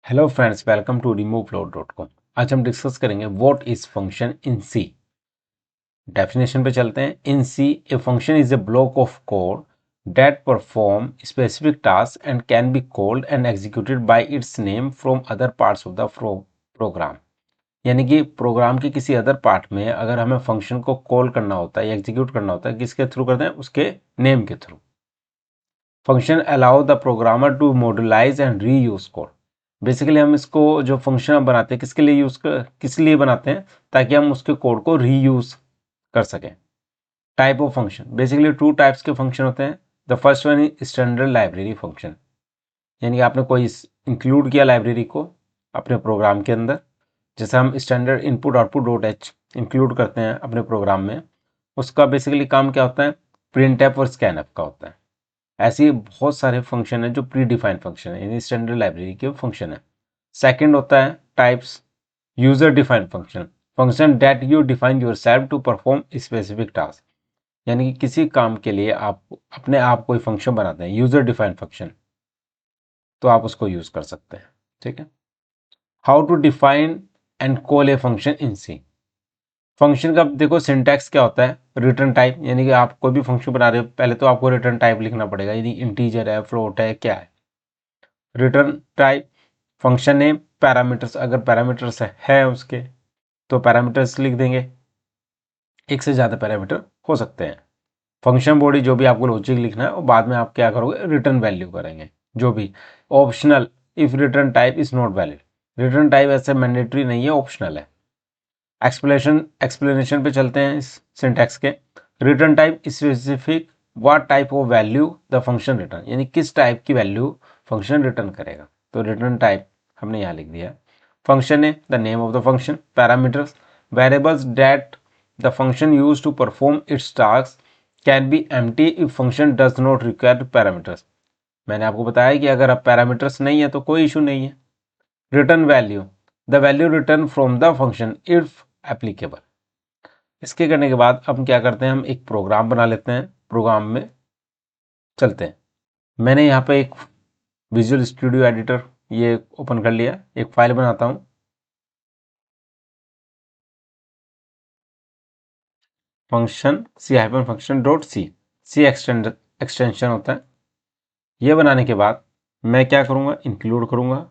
Hello friends, welcome to removeflow.com। आज हम discuss करेंगे what is function in C. Definition पे चलते हैं। In C a function is a block of code that perform specific task and can be called and executed by its name from other parts of the program. यानी कि programme के किसी other part में अगर हमें function को call करना होता है या एग्जीक्यूट करना होता है, किसके थ्रू करते हैं? उसके नेम के through. Function allow the programmer to modularise and reuse code. Basically हम इसको जो फंक्शन हम बनाते हैं किसके लिए किस लिए बनाते हैं? ताकि हम उसके कोड को रीयूज कर सकें। Type of function, basically two types के फंक्शन होते हैं। The first one is standard library function, यानी कि आपने कोई इंक्लूड किया लाइब्रेरी को अपने प्रोग्राम के अंदर। जैसे हम standard input output dot H include करते हैं अपने प्रोग्राम में, उसका बेसिकली काम क्या होता है? प्रिंट एफ और स्कैन एफ का होता है। ऐसे बहुत सारे फंक्शन है जो प्री डिफाइंड फंक्शन है, यानी स्टैंडर्ड लाइब्रेरी के फंक्शन है। सेकंड होता है types user defined function, function that you define yourself to perform specific task. यानी कि किसी काम के लिए आप अपने आप कोई फंक्शन बनाते हैं, यूजर डिफाइंड फंक्शन, तो आप उसको यूज कर सकते हैं। ठीक है। How to define and call a function in C. Function का देखो सिंटैक्स क्या होता है? रिटर्न टाइप, यानी कि आप कोई भी फंक्शन बना रहे हो पहले तो आपको रिटर्न टाइप लिखना पड़ेगा, यानी इंटीजर है, फ्लोट है, क्या है। Return type, function name, parameters, अगर पैरामीटर्स है उसके तो पैरामीटर्स लिख देंगे। एक से ज़्यादा पैरामीटर हो सकते हैं। फंक्शन बॉडी, जो भी आपको लॉजिक लिखना है, और बाद में आप क्या करोगे? रिटर्न वैल्यू करेंगे जो भी। Optional, if return type is not valid. Return type ऐसे मैंडेटरी नहीं है, ऑप्शनल है। एक्सप्लेनेशन पे चलते हैं इस सिंटैक्स के। Return type specific what type of value the function return, यानी किस टाइप की वैल्यू फंक्शन रिटर्न करेगा, तो रिटर्न टाइप हमने यहाँ लिख दिया। फंक्शन है the name of the function. Parameters, variables that the function use to perform its task can be empty if function does not require parameters. मैंने आपको बताया कि अगर आप पैरामीटर्स नहीं है तो कोई इशू नहीं है। Return value, the value return from the function if applicable. इसके करने के बाद हम क्या करते हैं? हम एक प्रोग्राम बना लेते हैं। प्रोग्राम में चलते हैं। मैंने यहाँ पे एक विजुअल स्टूडियो एडिटर ये ओपन कर लिया। एक फाइल बनाता हूँ, फंक्शन सी-फंक्शन.सी। सी एक्सटेंशन होता है। ये बनाने के बाद मैं क्या करूँगा? इंक्लूड करूँगा।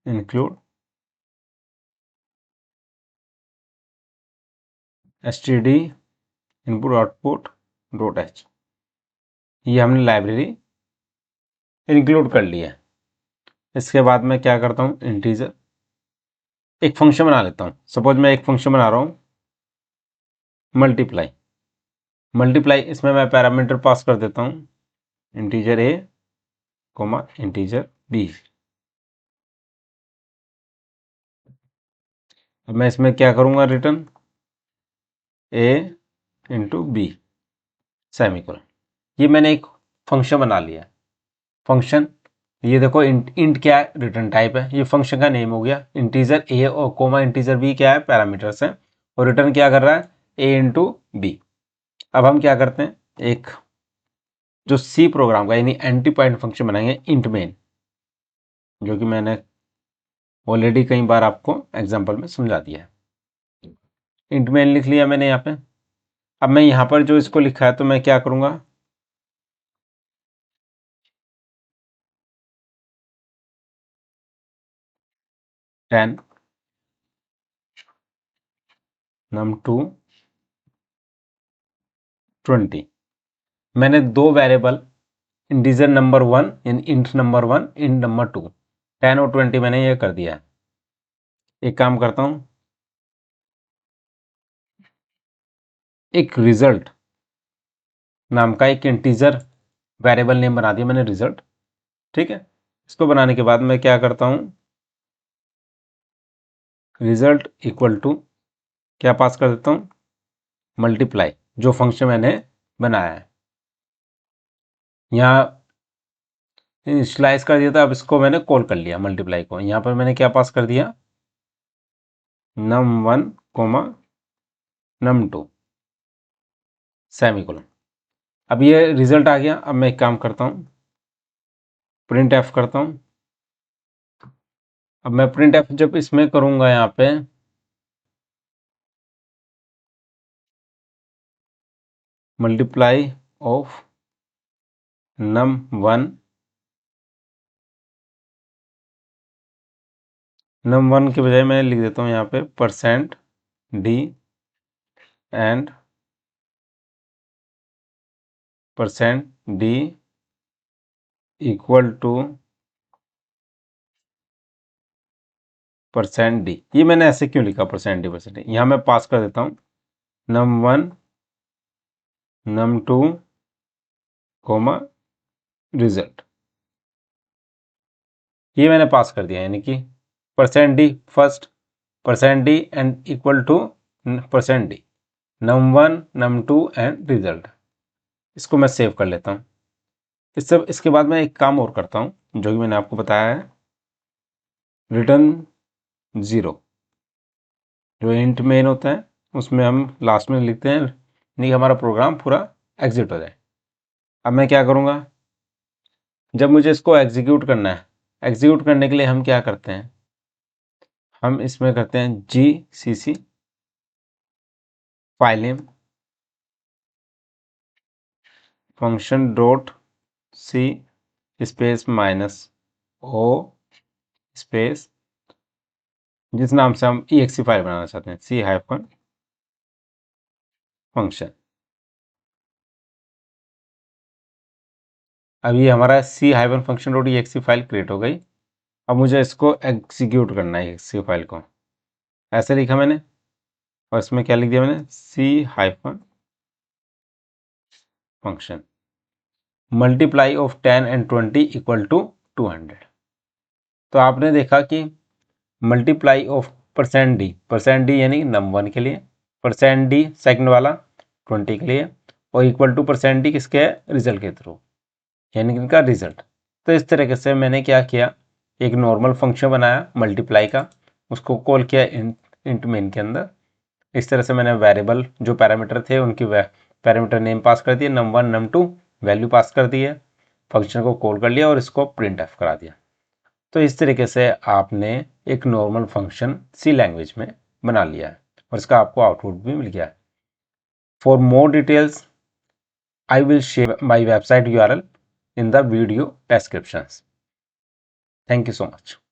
Include std input output dot H, ये हमने लाइब्रेरी इंक्लूड कर लिया है। इसके बाद मैं क्या करता हूँ? इंटीजर एक फंक्शन बना लेता हूँ। सपोज मैं एक फंक्शन बना रहा हूँ मल्टीप्लाई। इसमें मैं पैरामीटर पास कर देता हूँ, integer a coma integer B. अब मैं इसमें क्या करूँगा? रिटर्न ए इंटू बी सेमीकोलन। ये मैंने एक फंक्शन बना लिया। फंक्शन, ये देखो इंट क्या है? रिटर्न टाइप है। ये फंक्शन का नेम हो गया। इंटीजर ए और कोमा इंटीजर बी क्या है? पैरामीटर्स है। और रिटर्न क्या कर रहा है? ए इंटू बी। अब हम क्या करते हैं? एक जो सी प्रोग्राम का यानी एंटी पॉइंट फंक्शन बनाएंगे इंट मेन, जो कि मैंने ऑलरेडी कई बार आपको एग्जाम्पल में समझा दिया है। इंट मेन लिख लिया मैंने यहाँ पे। अब मैं यहाँ पर जो इसको लिखा है तो मैं क्या करूँगा? Ten num2 20। मैंने दो वेरिएबल इंटीजर नंबर 1 यानी इंट नंबर 1, इंट नंबर 2, 10 और 20 मैंने ये कर दिया है। एक काम करता हूँ, एक रिजल्ट नाम का एक इंटीजर वेरिएबल नेम बना दिया मैंने, रिजल्ट। ठीक है। इसको बनाने के बाद मैं क्या करता हूँ? रिजल्ट इक्वल टू क्या पास कर देता हूँ? मल्टीप्लाई, जो फंक्शन मैंने बनाया है। यहाँ इनिशियलाइज कर दिया था, अब इसको मैंने कॉल कर लिया मल्टीप्लाई को। यहाँ पर मैंने क्या पास कर दिया? num1 coma num2 semicolon. अब ये रिजल्ट आ गया। अब मैं एक काम करता हूँ, प्रिंट एफ करता हूँ। अब मैं प्रिंट एफ जब इसमें करूँगा यहाँ पे, मल्टीप्लाई ऑफ num1 के बजाय मैं लिख देता हूँ यहाँ पे %d and %d equal to %d। ये मैंने ऐसे क्यों लिखा %d? यहाँ मैं पास कर देता हूँ num1 num2 कोमा रिजल्ट। ये मैंने पास कर दिया, यानी कि %d first, %d and equal to %d, num1 num2 and result. इसको मैं सेव कर लेता हूँ। इसके बाद मैं एक काम और करता हूँ जो कि मैंने आपको बताया है, रिटर्न 0 जो इंट मेन होता है उसमें हम लास्ट में लिखते हैं, नहीं हमारा प्रोग्राम पूरा एग्जिट हो जाए। अब मैं क्या करूँगा, जब मुझे इसको एग्जीक्यूट करना है, एग्जीक्यूट करने के लिए हम क्या करते हैं, हम इसमें करते हैं GCC file name function dot C space -o space जिस नाम से हम exe फाइल बनाना चाहते हैं, C- फंक्शन। अब ये हमारा C- dot exe file create हो गई। अब मुझे इसको एग्जीक्यूट करना है, exe फाइल को ऐसे लिखा मैंने, और इसमें क्या लिख दिया मैंने, C- function multiply of 10 and 20 equal to 200। तो आपने देखा कि मल्टीप्लाई ऑफ %d यानी num1 के लिए, %d सेकंड वाला 20 के लिए, और इक्वल टू %d किसके है, रिजल्ट के थ्रू, यानी कि इनका रिजल्ट। तो इस तरीके से मैंने क्या किया, एक नॉर्मल फंक्शन बनाया मल्टीप्लाई का, उसको कॉल किया इंट मेन के अंदर। इस तरह से मैंने वेरिएबल जो पैरामीटर थे उनकी पैरामीटर नेम पास कर दिए, num1 num2 वैल्यू पास कर दी है, फंक्शन को कॉल कर लिया और इसको प्रिंट एफ करा दिया। तो इस तरीके से आपने एक नॉर्मल फंक्शन सी लैंग्वेज में बना लिया है और इसका आपको आउटपुट भी मिल गया है। For more details I will share my website URL in the video descriptions. Thank you so much.